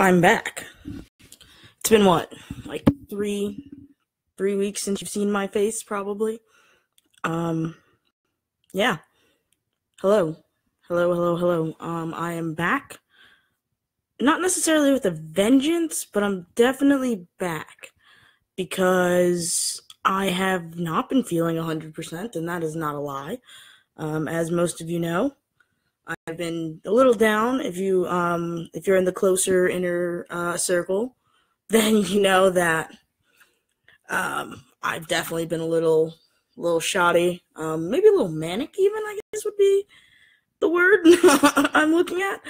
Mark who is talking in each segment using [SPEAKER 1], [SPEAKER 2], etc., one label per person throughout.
[SPEAKER 1] I'm back. It's been what, like three weeks since you've seen my face, probably. Yeah. Hello. Hello. I am back. Not necessarily with a vengeance, but I'm definitely back because I have not been feeling 100%, and that is not a lie. As most of you know, I've been a little down. If you're in the closer inner circle, then you know that I've definitely been a little shoddy, maybe a little manic even, I guess would be the word I'm looking at.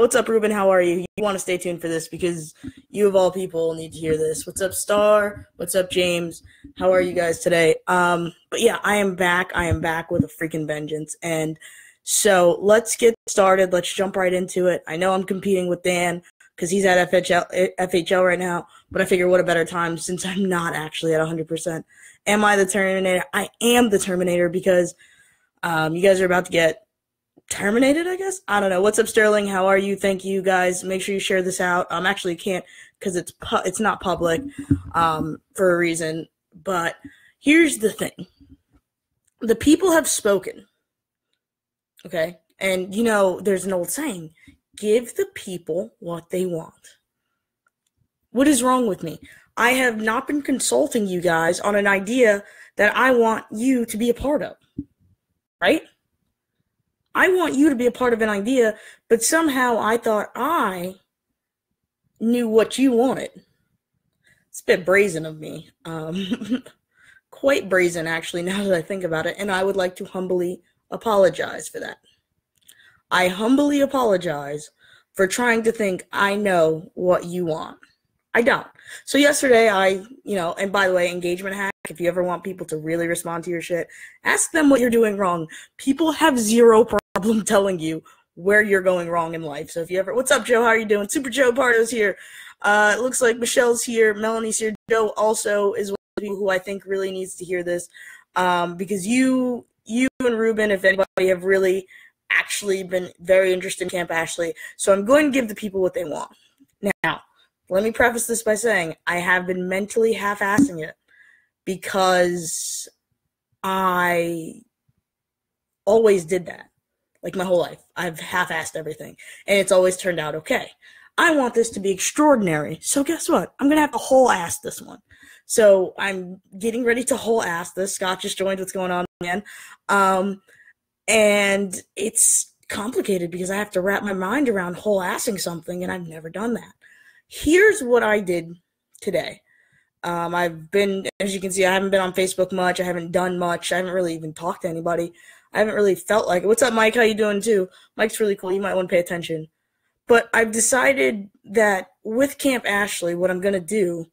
[SPEAKER 1] What's up, Ruben? How are you? You want to stay tuned for this because you of all people need to hear this. What's up, Star? What's up, James? How are you guys today? But yeah, I am back. I am back with a freaking vengeance. And so let's get started. Let's jump right into it. I know I'm competing with Dan because he's at FHL right now, but I figure what a better time since I'm not actually at 100%. Am I the Terminator? I am the Terminator because you guys are about to get terminated, I guess? I don't know. What's up, Sterling? How are you? Thank you, guys. Make sure you share this out. Actually can't because it's not public for a reason. But here's the thing. The people have spoken. Okay? And, you know, there's an old saying, give the people what they want. What is wrong with me? I have not been consulting you guys on an idea that I want you to be a part of. Right? I want you to be a part of an idea, but somehow I thought I knew what you wanted. It's a bit brazen of me. Quite brazen, actually, now that I think about it, and I would like to humbly apologize for that. I humbly apologize for trying to think I know what you want. I don't. So yesterday and by the way, engagement hack, if you ever want people to really respond to your shit, ask them what you're doing wrong. People have zero problem telling you where you're going wrong in life. So if you ever, what's up, Joe? How are you doing? Super Joe Pardo's here. It looks like Michelle's here. Melanie's here. Joe also is one of the people who I think really needs to hear this because you and Ruben, if anybody, have really actually been very interested in Camp Ashley. So I'm going to give the people what they want. Now, let me preface this by saying I have been mentally half-assing it because I always did that. Like my whole life. I've half-assed everything. And it's always turned out okay. I want this to be extraordinary. So guess what? I'm going to have to whole-ass this one. So I'm getting ready to whole-ass this. Scott just joined. What's going on, man? And it's complicated because I have to wrap my mind around whole-assing something, and I've never done that. Here's what I did today. I've been, as you can see, I haven't been on Facebook much. I haven't done much. I haven't really even talked to anybody. I haven't really felt like it. What's up, Mike? How you doing, too? Mike's really cool. You might want to pay attention. But I've decided that with Camp Ashley, what I'm going to do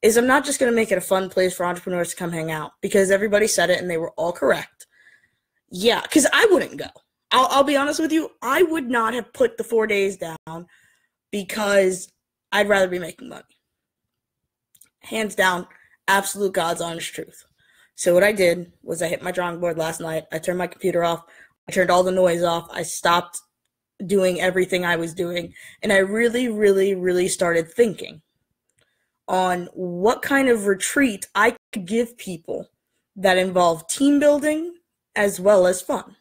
[SPEAKER 1] is I'm not just going to make it a fun place for entrepreneurs to come hang out because everybody said it and they were all correct. Yeah, because I wouldn't go. I'll be honest with you. I would not have put the 4 days down because I'd rather be making money. Hands down, absolute God's honest truth. So what I did was I hit my drawing board last night. I turned my computer off. I turned all the noise off. I stopped doing everything I was doing. And I really, really, really started thinking on what kind of retreat I could give people that involve team building as well as fun.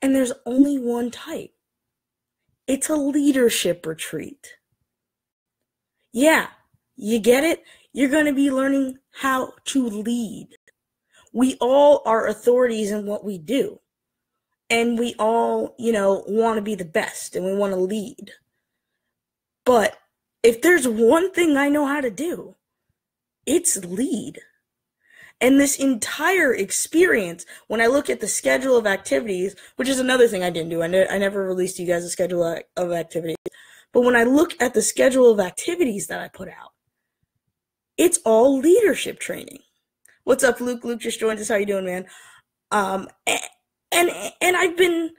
[SPEAKER 1] And there's only one type. It's a leadership retreat. Yeah, you get it? You're going to be learning how to lead. We all are authorities in what we do. And we all, want to be the best and we want to lead. But if there's one thing I know how to do, it's lead. And this entire experience, when I look at the schedule of activities, which is another thing I didn't do, I never released you guys a schedule of activities. But when I look at the schedule of activities that I put out, it's all leadership training. What's up, Luke? Luke just joined us. How you doing, man? And I've been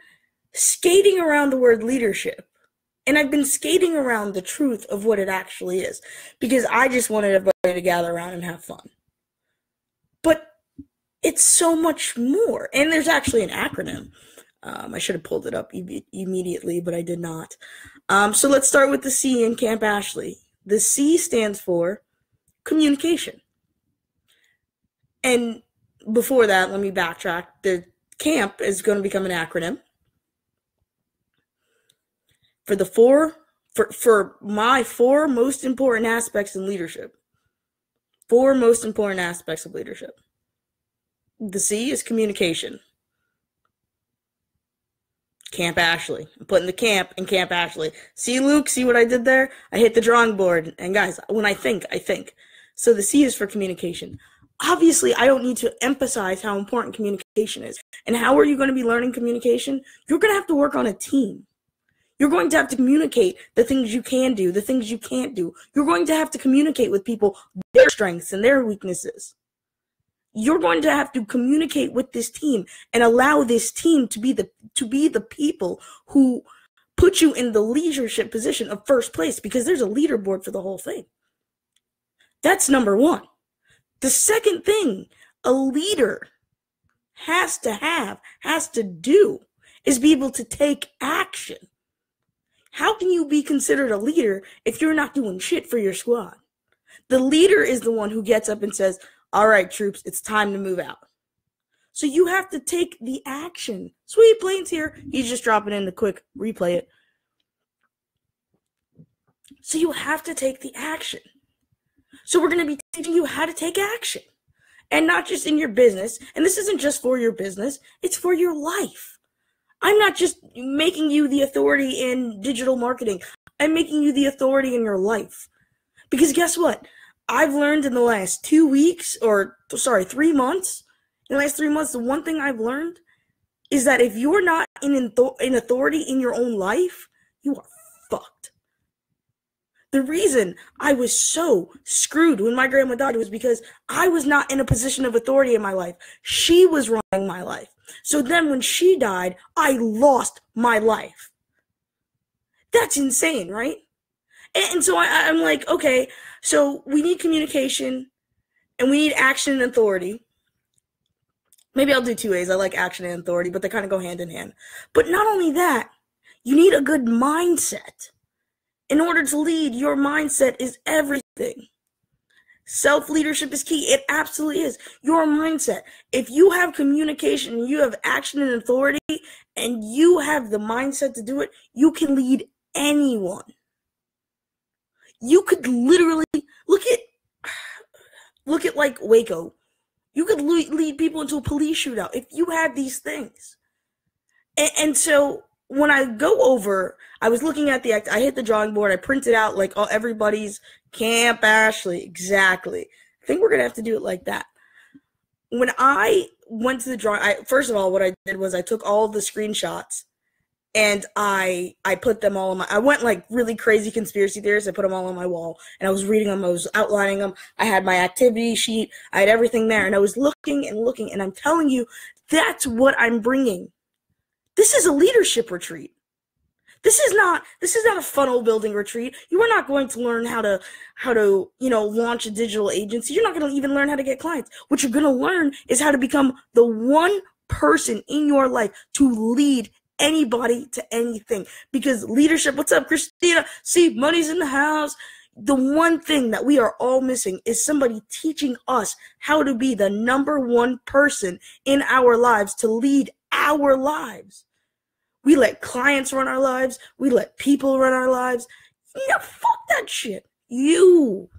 [SPEAKER 1] skating around the word leadership. And I've been skating around the truth of what it actually is. Because I just wanted everybody to gather around and have fun. But it's so much more. And there's actually an acronym. I should have pulled it up immediately, but I did not. So let's start with the C in Camp Ashley. The C stands for communication. And before that, let me backtrack. The camp is going to become an acronym for my 4 most important aspects in leadership. 4 most important aspects of leadership. The C is communication. Camp Ashley. I'm putting the camp in Camp Ashley. See, Luke? See what I did there? I hit the drawing board. And guys, when I think. So the C is for communication. Obviously, I don't need to emphasize how important communication is. And how are you going to be learning communication? You're going to have to work on a team. You're going to have to communicate the things you can do, the things you can't do. You're going to have to communicate with people their strengths and their weaknesses. You're going to have to communicate with this team and allow this team to be the people who put you in the leadership position of first place, because there's a leaderboard for the whole thing. That's number 1. The second thing a leader has to do is be able to take action. How can you be considered a leader if you're not doing shit for your squad? The leader is the one who gets up and says, all right, troops, it's time to move out. So you have to take the action. Sweet Plains here. He's just dropping in to quick replay it. So you have to take the action. So we're going to be teaching you how to take action. And not just in your business. And this isn't just for your business. It's for your life. I'm not just making you the authority in digital marketing. I'm making you the authority in your life. Because guess what? I've learned in the last 3 months, in the last 3 months, the one thing I've learned is that if you're not in authority in your own life, you are fucked. The reason I was so screwed when my grandma died was because I was not in a position of authority in my life. She was running my life. So then when she died, I lost my life. That's insane, right? And so I'm like, okay, so we need communication and we need action and authority. Maybe I'll do 2 A's. I like action and authority, but they kind of go hand in hand. But not only that, you need a good mindset. In order to lead, your mindset is everything. Self-leadership is key. It absolutely is. Your mindset. If you have communication, and you have action and authority, and you have the mindset to do it, you can lead anyone. You could literally look at like Waco. You could lead people into a police shootout if you had these things. And so when I go over, I was looking at I hit the drawing board. I printed out like everybody's Camp Ashley. Exactly. I think we're going to have to do it like that. When I went to the drawing, first of all, what I did was I took all the screenshots and I put them all on I went like really crazy conspiracy theorists. I put them all on my wall and I was reading them. I was outlining them. I had my activity sheet. I had everything there and I was looking and I'm telling you, that's what I'm bringing. This is a leadership retreat. This is not a funnel building retreat. You are not going to learn how to launch a digital agency. You're not going to even learn how to get clients. What you're going to learn is how to become the one person in your life to lead anybody to anything. Because leadership, what's up, Christina? See, money's in the house. The one thing that we are all missing is somebody teaching us how to be the number one person in our lives to lead our lives. We let clients run our lives. We let people run our lives. Yeah, fuck that shit. You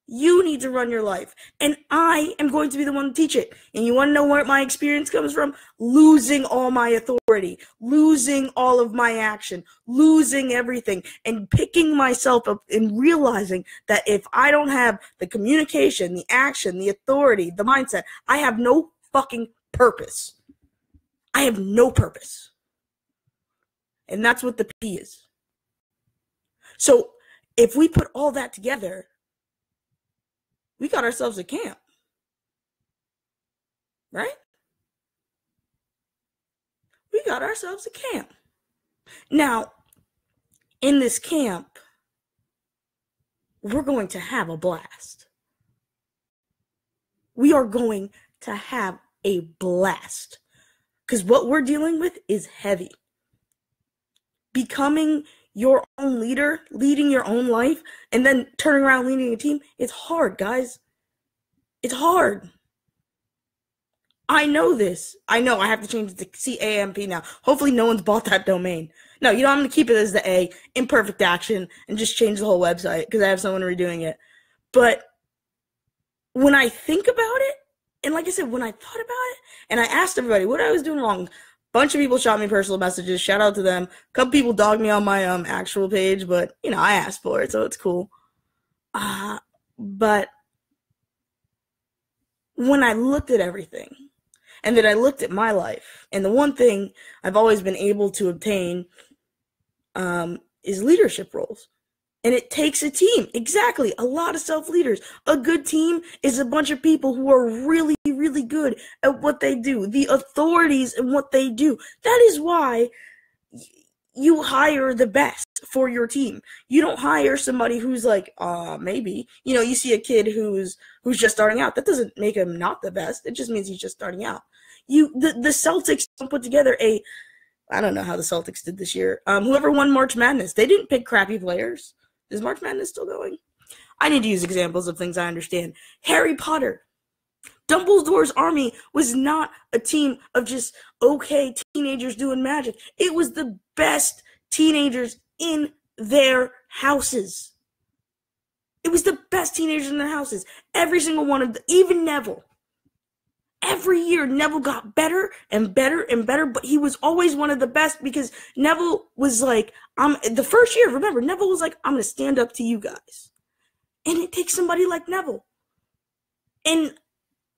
[SPEAKER 1] need to run your life. And I am going to be the one to teach it. And you want to know where my experience comes from? Losing all my authority, losing all of my action, losing everything, and picking myself up and realizing that if I don't have the communication, the action, the authority, the mindset, I have no fucking purpose. I have no purpose. And that's what the P is. So if we put all that together, we got ourselves a camp. Right? We got ourselves a camp. Now, in this camp, we're going to have a blast. We are going to have a blast. Because what we're dealing with is heavy. Becoming your own leader, leading your own life, and then turning around leading a team, it's hard, guys. It's hard. I know this. I know I have to change it to CAMP now. Hopefully no one's bought that domain. No, you know, I'm going to keep it as the A, imperfect action, and just change the whole website because I have someone redoing it. But when I think about it, and like I said, when I thought about it, and I asked everybody what I was doing wrong, a bunch of people shot me personal messages. Shout out to them. A couple people dogged me on my actual page, but, you know, I asked for it, so it's cool. But when I looked at everything, and then I looked at my life, and the one thing I've always been able to obtain is leadership roles. And it takes a team. Exactly. A lot of self-leaders. A good team is a bunch of people who are really, really good at what they do. The authorities in what they do. That is why you hire the best for your team. You don't hire somebody who's like, maybe. You know, you see a kid who's just starting out. That doesn't make him not the best. It just means he's just starting out. The Celtics don't put together I don't know how the Celtics did this year. Whoever won March Madness, they didn't pick crappy players. Is March Madness still going? I need to use examples of things I understand. Harry Potter. Dumbledore's army was not a team of just okay teenagers doing magic. It was the best teenagers in their houses. It was the best teenagers in their houses. Every single one of them, even Neville. Every year, Neville got better and better and better, but he was always one of the best because Neville was like, the first year, remember, Neville was like, I'm going to stand up to you guys. And it takes somebody like Neville. And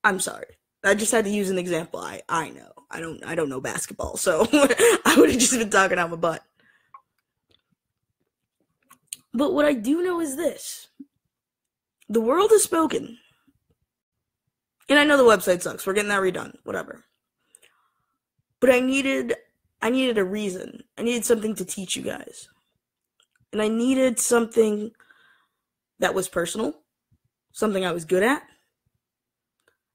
[SPEAKER 1] I'm sorry. I just had to use an example. I know. I don't know basketball, so I would have just been talking out my butt. But what I do know is this. The world has spoken. And I know the website sucks. We're getting that redone. Whatever. But I needed a reason. I needed something to teach you guys. And I needed something that was personal. Something I was good at.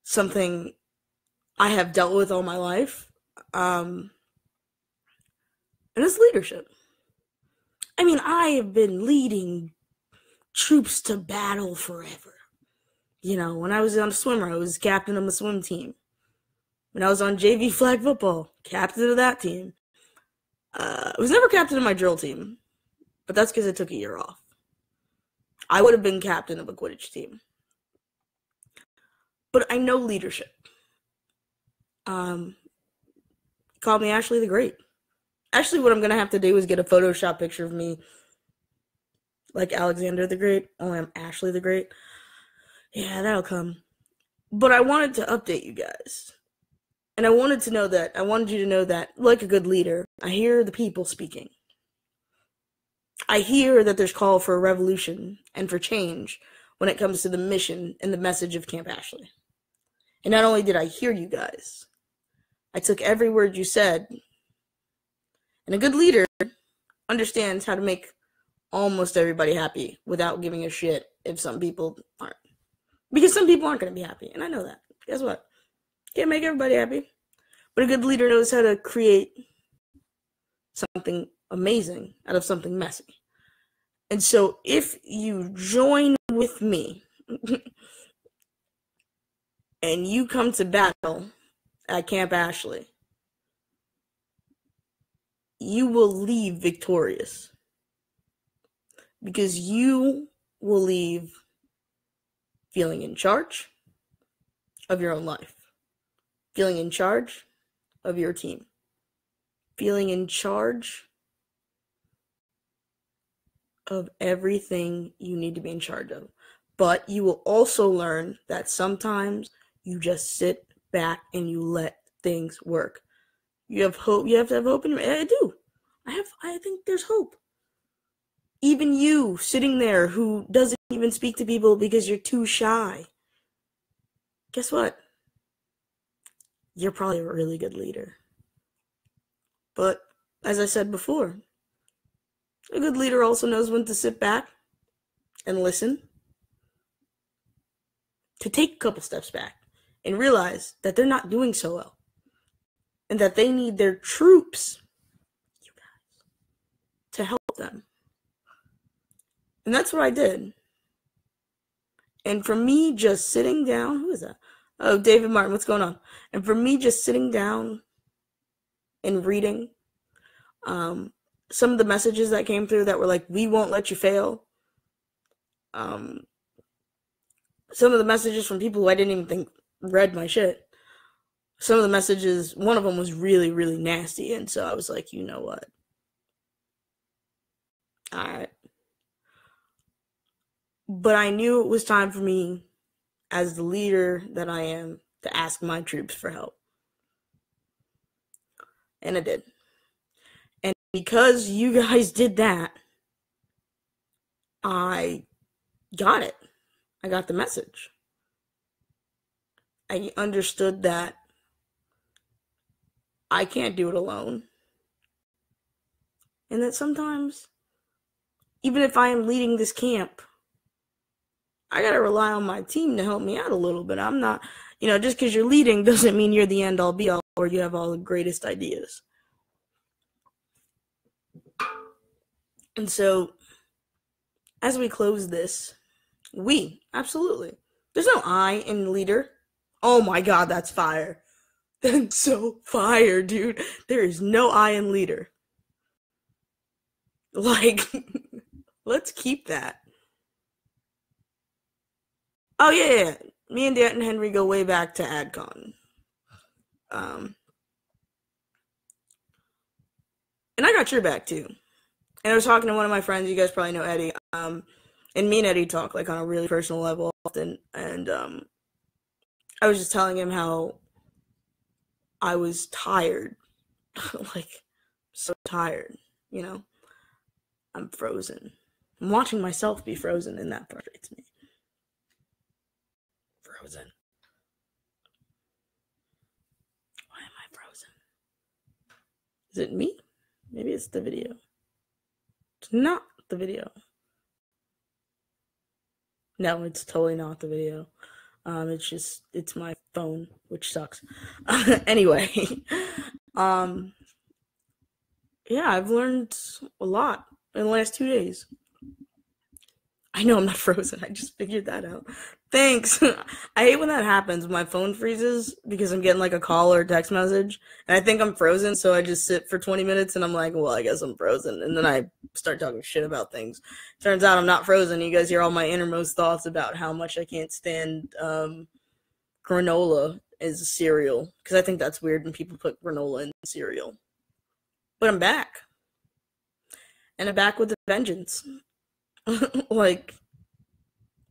[SPEAKER 1] Something I have dealt with all my life. And it's leadership. I mean, I have been leading troops to battle forever. You know, when I was on a swimmer, I was captain of the swim team. When I was on JV flag football, captain of that team. I was never captain of my drill team, but that's because I took a year off. I would have been captain of a Quidditch team. But I know leadership. Called me Ashley the Great. Actually, what I'm going to have to do is get a Photoshop picture of me like Alexander the Great, only I'm Ashley the Great. Yeah, that'll come. But I wanted to update you guys. And I wanted you to know that, like a good leader, I hear the people speaking. I hear that there's call for a revolution and for change when it comes to the mission and the message of Camp Ashley. And not only did I hear you guys, I took every word you said. And a good leader understands how to make almost everybody happy without giving a shit if some people aren't. Because some people aren't going to be happy, and I know that. Guess what? Can't make everybody happy. But a good leader knows how to create something amazing out of something messy. And so if you join with me and you come to battle at Camp Ashley, you will leave victorious. Because you will leave feeling in charge of your own life. Feeling in charge of your team. Feeling in charge of everything you need to be in charge of. But you will also learn that sometimes you just sit back and you let things work. You have hope. You have to have hope in your. I do. I think there's hope. Even you sitting there who doesn't even speak to people because you're too shy. Guess what? You're probably a really good leader. But as I said before, a good leader also knows when to sit back and listen, to take a couple steps back and realize that they're not doing so well. and that they need their troops, you guys, to help them. And that's what I did. And for me just sitting down, who is that? Oh, David Martin, what's going on? And for me just sitting down and reading some of the messages that came through that were like, we won't let you fail. Some of the messages from people who I didn't even think read my shit. Some of the messages, one of them was really, really nasty. And so I was like, you know what? All right. But I knew it was time for me, as the leader that I am, to ask my troops for help. And I did. And because you guys did that, I got it. I got the message. I understood that I can't do it alone. And that sometimes, even if I am leading this camp, I gotta rely on my team to help me out a little bit. I'm not, just because you're leading doesn't mean you're the end all be all or you have all the greatest ideas. And so, as we close this, absolutely. There's no I in leader. Oh my God, that's fire. That's so fire, dude. There is no I in leader. Like, let's keep that. Oh, yeah. Me and Danton Henry go way back to AdCon. And I got your back, too. And I was talking to one of my friends, you guys probably know Eddie, and me and Eddie talk, like, on a really personal level often, and, I was just telling him how I was tired, like, so tired, I'm frozen. I'm watching myself be frozen, and that frustrates me. Frozen. Why am I frozen? Is it me? Maybe it's the video. It's not the video. No, it's totally not the video. It's my phone, which sucks. Anyway, yeah, I've learned a lot in the last 2 days. I know I'm not frozen. I just figured that out. Thanks. I hate when that happens. When my phone freezes because I'm getting like a call or a text message, and I think I'm frozen, so I just sit for 20 minutes and I'm like, well, I guess I'm frozen. And then I start talking shit about things. Turns out I'm not frozen. You guys hear all my innermost thoughts about how much I can't stand granola as a cereal, because I think that's weird when people put granola in cereal. But I'm back. And I'm back with a vengeance. Like,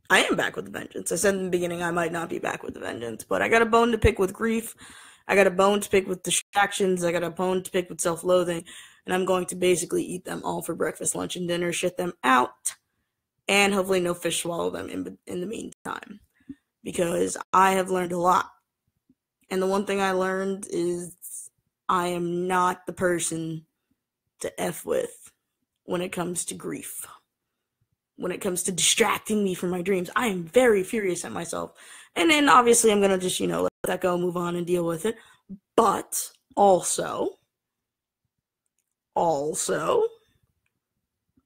[SPEAKER 1] I am back with a vengeance. I said in the beginning I might not be back with a vengeance, but I got a bone to pick with grief. I got a bone to pick with distractions. I got a bone to pick with self-loathing. And I'm going to basically eat them all for breakfast, lunch, and dinner, shit them out, and hopefully no fish swallow them in the meantime. Because I have learned a lot. And the one thing I learned is I am not the person to F with when it comes to grief. When it comes to distracting me from my dreams, I am very furious at myself. And then obviously I'm going to just, let that go, move on and deal with it. But also, I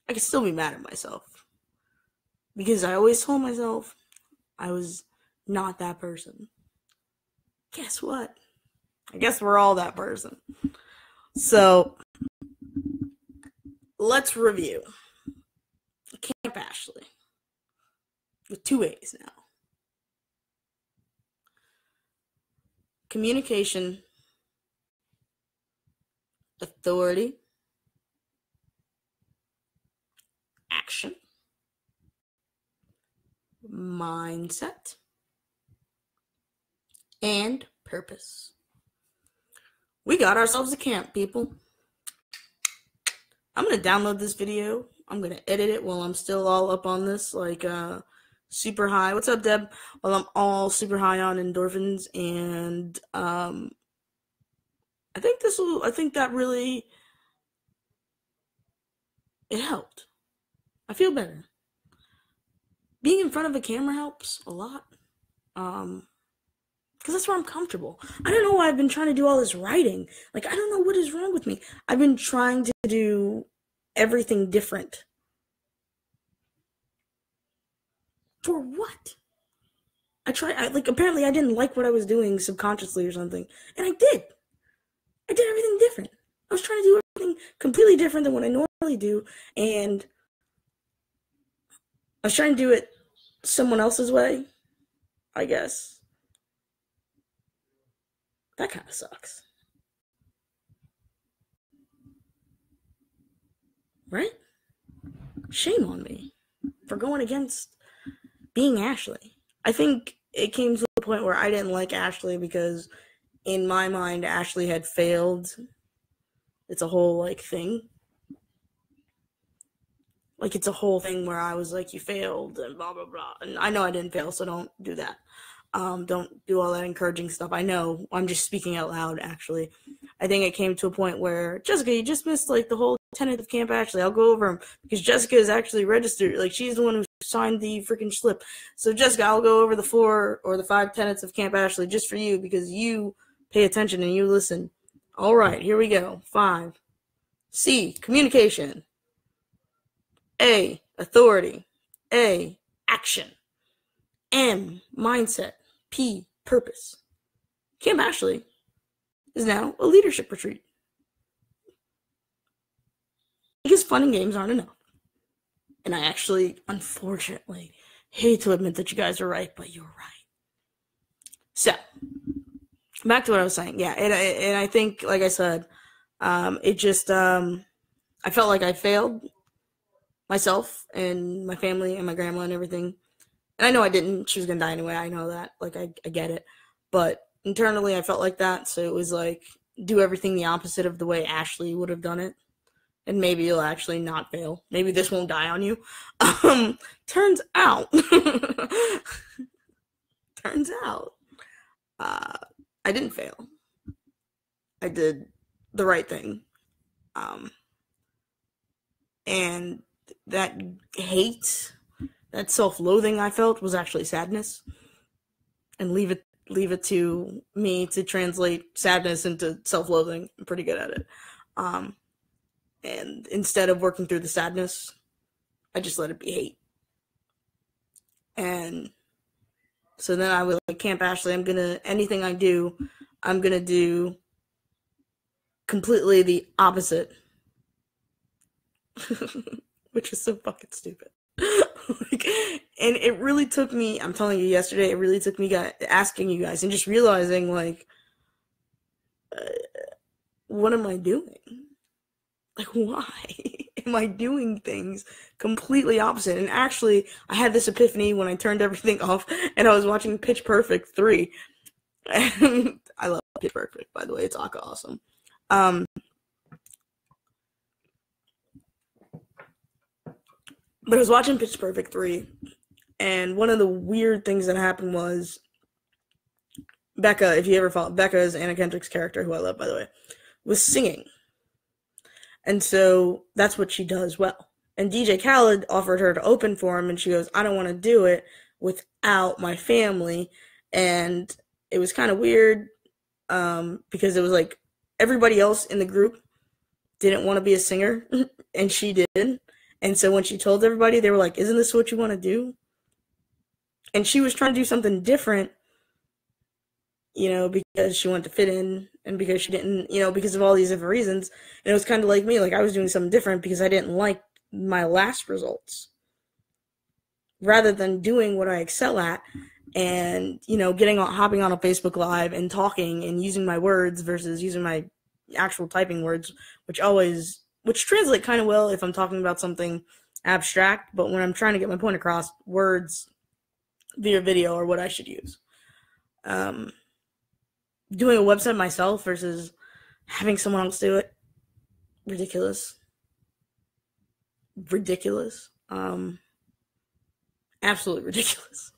[SPEAKER 1] can still be mad at myself. Because I always told myself I was not that person. Guess what? I guess we're all that person. So, let's review. Camp Ashley. With 2 A's now. Communication, authority, action, mindset, and purpose. We got ourselves a camp, people. I'm going to download this video. I'm going to edit it while I'm still all up on this, like, super high. What's up, Deb? While I'm all super high on endorphins, and, I think that really, it helped. I feel better. Being in front of a camera helps a lot. because that's where I'm comfortable. I don't know why I've been trying to do all this writing. Like, I don't know what is wrong with me. I've been trying to do everything different. For what? Apparently I didn't like what I was doing subconsciously or something. And I did. I did everything different. I was trying to do everything completely different than what I normally do. And I was trying to do it someone else's way, I guess. That kind of sucks. Right? Shame on me for going against being Ashley. I think it came to the point where I didn't like Ashley because in my mind, Ashley had failed. It's a whole, like, thing. Like, it's a whole thing where I was like, you failed, and blah, blah, blah. And I know I didn't fail, so don't do that. Don't do all that encouraging stuff. I know. I'm just speaking out loud, actually. I think it came to a point where, Jessica, you just missed, like, the whole tenet of Camp Ashley. I'll go over them, because Jessica is actually registered. Like, she's the one who signed the freaking slip. So, Jessica, I'll go over the 4 or the 5 tenets of Camp Ashley just for you, because you pay attention and you listen. All right, here we go. 5. C, communication. A, authority. A, action. M, mindset. P, purpose. Camp Ashley is now a leadership retreat. Because fun and games aren't enough. And I actually, unfortunately, hate to admit that you guys are right, but you're right. So, back to what I was saying. Yeah, and I think, like I said, it just, I felt like I failed myself and my family and my grandma and everything. And I know I didn't. She was going to die anyway. I know that. Like, I get it. But internally, I felt like that. So it was like, do everything the opposite of the way Ashley would have done it. And maybe you'll actually not fail. Maybe this won't die on you. Turns out, I didn't fail. I did the right thing. And that hate, that self-loathing I felt was actually sadness. And leave it to me to translate sadness into self-loathing. I'm pretty good at it. And instead of working through the sadness, I just let it be hate. And so then I was like, Camp Ashley, anything I do, I'm going to do completely the opposite. Which is so fucking stupid. And it really took me, I'm telling you yesterday, it really took me asking you guys and just realizing, like, what am I doing? Like, why am I doing things completely opposite? And actually, I had this epiphany when I turned everything off and I was watching Pitch Perfect 3. And I love Pitch Perfect, by the way. It's awesome. But I was watching Pitch Perfect 3, and one of the weird things that happened was Becca, if you ever follow, Becca is Anna Kendrick's character, who I love, by the way, was singing. And so that's what she does well. And DJ Khaled offered her to open for him, and she goes, I don't want to do it without my family. And it was kind of weird because it was like everybody else in the group didn't want to be a singer, and she did. And so when she told everybody, they were like, isn't this what you want to do? And she was trying to do something different, because she wanted to fit in and because she didn't, because of all these different reasons. And it was kind of like me, like I was doing something different because I didn't like my last results. Rather than doing what I excel at and, hopping on a Facebook Live and talking and using my words versus using my actual typing words, which translate kind of well if I'm talking about something abstract, but when I'm trying to get my point across, words via video are what I should use. Doing a website myself versus having someone else do it, ridiculous. Absolutely ridiculous.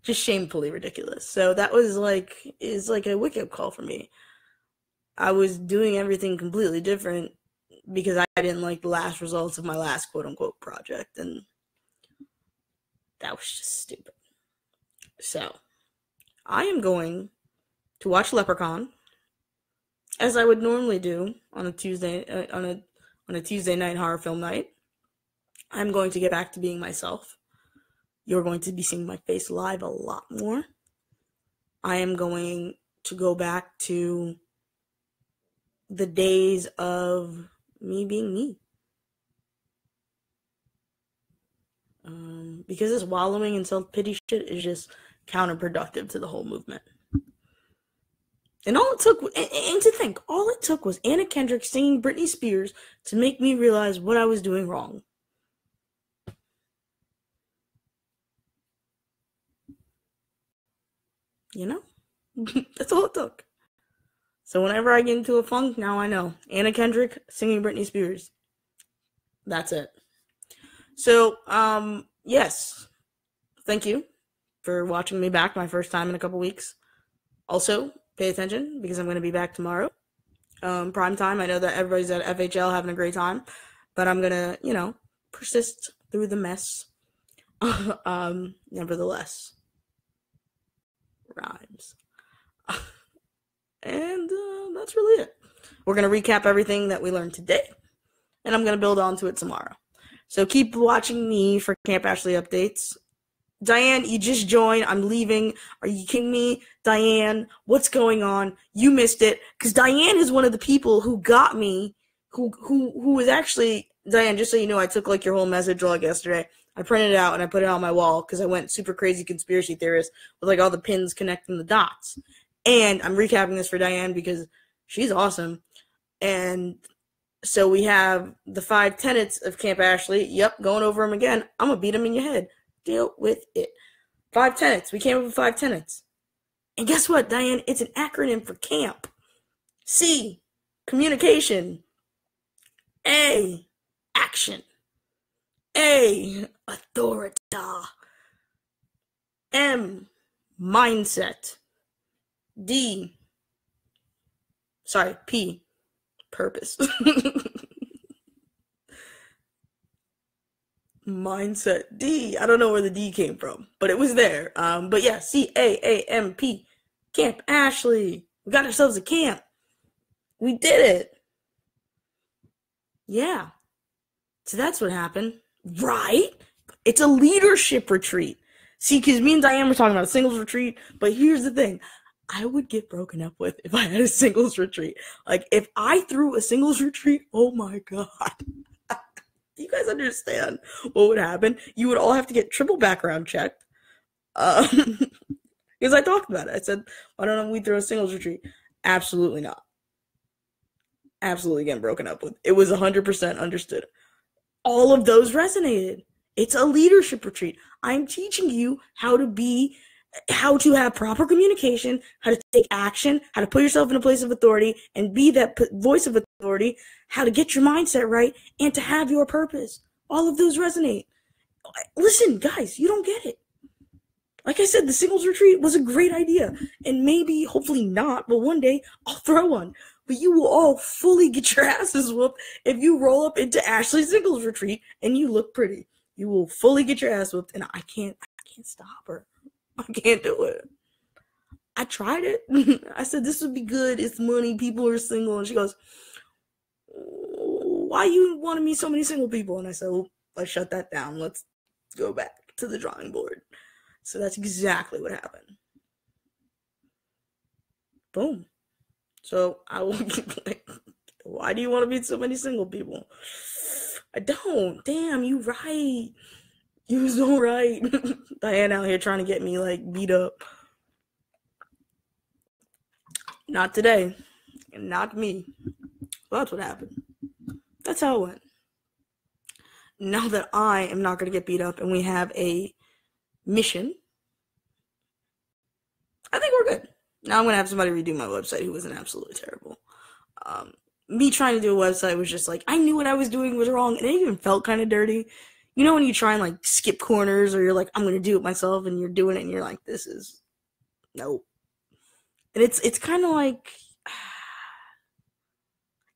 [SPEAKER 1] Just shamefully ridiculous. So that is like a wake-up call for me. I was doing everything completely different because I didn't like the last results of my last quote-unquote project, and that was just stupid. So, I am going to watch Leprechaun, as I would normally do on a Tuesday on a Tuesday night horror film night. I'm going to get back to being myself. You're going to be seeing my face live a lot more. I am going to go back to the days of me being me. Because this wallowing in self-pity shit is just counterproductive to the whole movement. And all it took, and to think, all it took was Anna Kendrick singing Britney Spears to make me realize what I was doing wrong. You know? That's all it took. So whenever I get into a funk, now I know. Anna Kendrick singing Britney Spears. That's it. So, yes. Thank you for watching me back my first time in a couple weeks. Also, pay attention because I'm going to be back tomorrow. Prime time. I know that everybody's at FHL having a great time, but I'm going to, persist through the mess. Nevertheless. Rhymes. And that's really it. We're going to recap everything that we learned today, and I'm going to build onto it tomorrow. So keep watching me for Camp Ashley updates. Diane, you just joined. I'm leaving. Are you kidding me? Diane, what's going on? You missed it. Because Diane is one of the people who got me, who was actually, Diane, just so you know, I took like your whole message log yesterday. I printed it out and I put it on my wall because I went super crazy conspiracy theorist with like all the pins connecting the dots. And I'm recapping this for Diane because she's awesome. And so we have the 5 tenets of Camp Ashley. Yep, going over them again. I'm going to beat them in your head. Deal with it. 5 tenets. We came up with 5 tenets. And guess what, Diane? It's an acronym for CAMP. C, communication. A, action. A, authority. M, mindset. P, purpose. Mindset. D, I don't know where the D came from, but it was there. But yeah, CAAMP, Camp Ashley. We got ourselves a camp. We did it. Yeah. So that's what happened, right? It's a leadership retreat. See, because me and Diane were talking about a singles retreat, but here's the thing. I would get broken up with if I had a singles retreat. Like, if I threw a singles retreat, oh my God. Do you guys understand what would happen? You would all have to get triple background checked. Because I talked about it. I said, why don't we throw a singles retreat? Absolutely not. Absolutely getting broken up with. It was 100% understood. All of those resonated. It's a leadership retreat. I'm teaching you how to have proper communication, how to take action, how to put yourself in a place of authority and be that voice of authority, how to get your mindset right, and to have your purpose. All of those resonate. Listen, guys, you don't get it. Like I said, the singles retreat was a great idea. And maybe, hopefully not, but one day I'll throw one. But you will all fully get your asses whooped if you roll up into Ashley's singles retreat and you look pretty. You will fully get your ass whooped, and I can't stop her. I can't do it. I tried it. I said, this would be good. It's money. People are single. And she goes, why you want to meet so many single people? And I said, well, let's shut that down. Let's go back to the drawing board. So that's exactly what happened. Boom. So I will like, why do you want to meet so many single people? I don't. Damn, you right. You was so right. Diane out here trying to get me like beat up. Not today. And not me. Well, that's what happened. That's how it went. Now that I am not going to get beat up and we have a mission, I think we're good. Now I'm going to have somebody redo my website who wasn't absolutely terrible. Me trying to do a website was just like, I knew what I was doing was wrong, and it even felt kind of dirty. You know when you try and like skip corners, or you're like, I'm going to do it myself, and you're doing it, and you're like, this is, nope. And it's kind of like,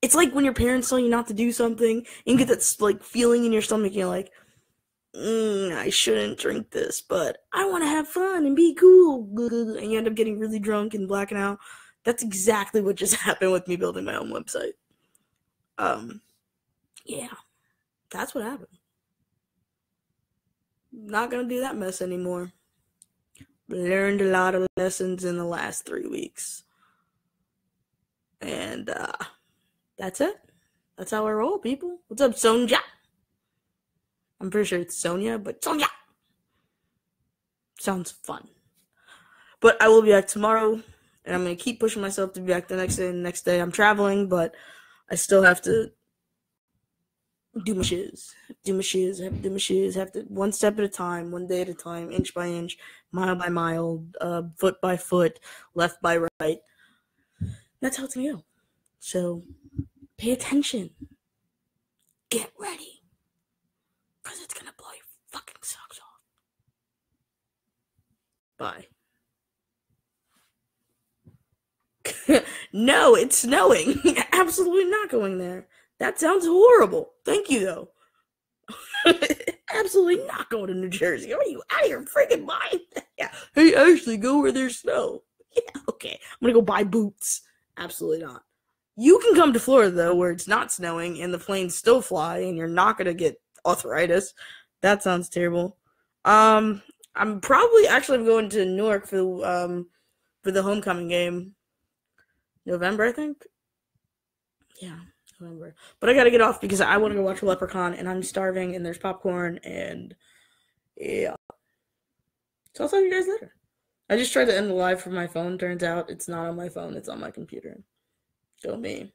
[SPEAKER 1] it's like when your parents tell you not to do something, and you get that like feeling in your stomach, and you're like, I shouldn't drink this, but I want to have fun and be cool. And you end up getting really drunk and blacking out. That's exactly what just happened with me building my own website. Yeah, that's what happened. Not gonna do that mess anymore. Learned a lot of lessons in the last 3 weeks. And that's it. That's how I roll, people. What's up, Sonja? I'm pretty sure it's Sonia, but Sonja sounds fun. But I will be back tomorrow, and I'm going to keep pushing myself to be back the next day. And the next day I'm traveling, but I still have to do my shiz. Have to one step at a time, one day at a time, inch by inch, mile by mile, foot by foot, left by right. That's how it's going to go. So pay attention. Get ready. Because it's going to blow your fucking socks off. Bye. No, it's snowing. Absolutely not going there. That sounds horrible. Thank you, though. Absolutely not going to New Jersey. Are you out of your freaking mind? Yeah. Hey, Ashley, go where there's snow. Yeah, okay. I'm going to go buy boots. Absolutely not. You can come to Florida, though, where it's not snowing and the planes still fly and you're not going to get arthritis. That sounds terrible. I'm probably actually going to Newark for the homecoming game. November, I think. Yeah, November. But I gotta get off because I want to go watch Leprechaun, and I'm starving, and there's popcorn, and yeah. So I'll talk to you guys later. I just tried to end the live from my phone. Turns out it's not on my phone; it's on my computer. Go me.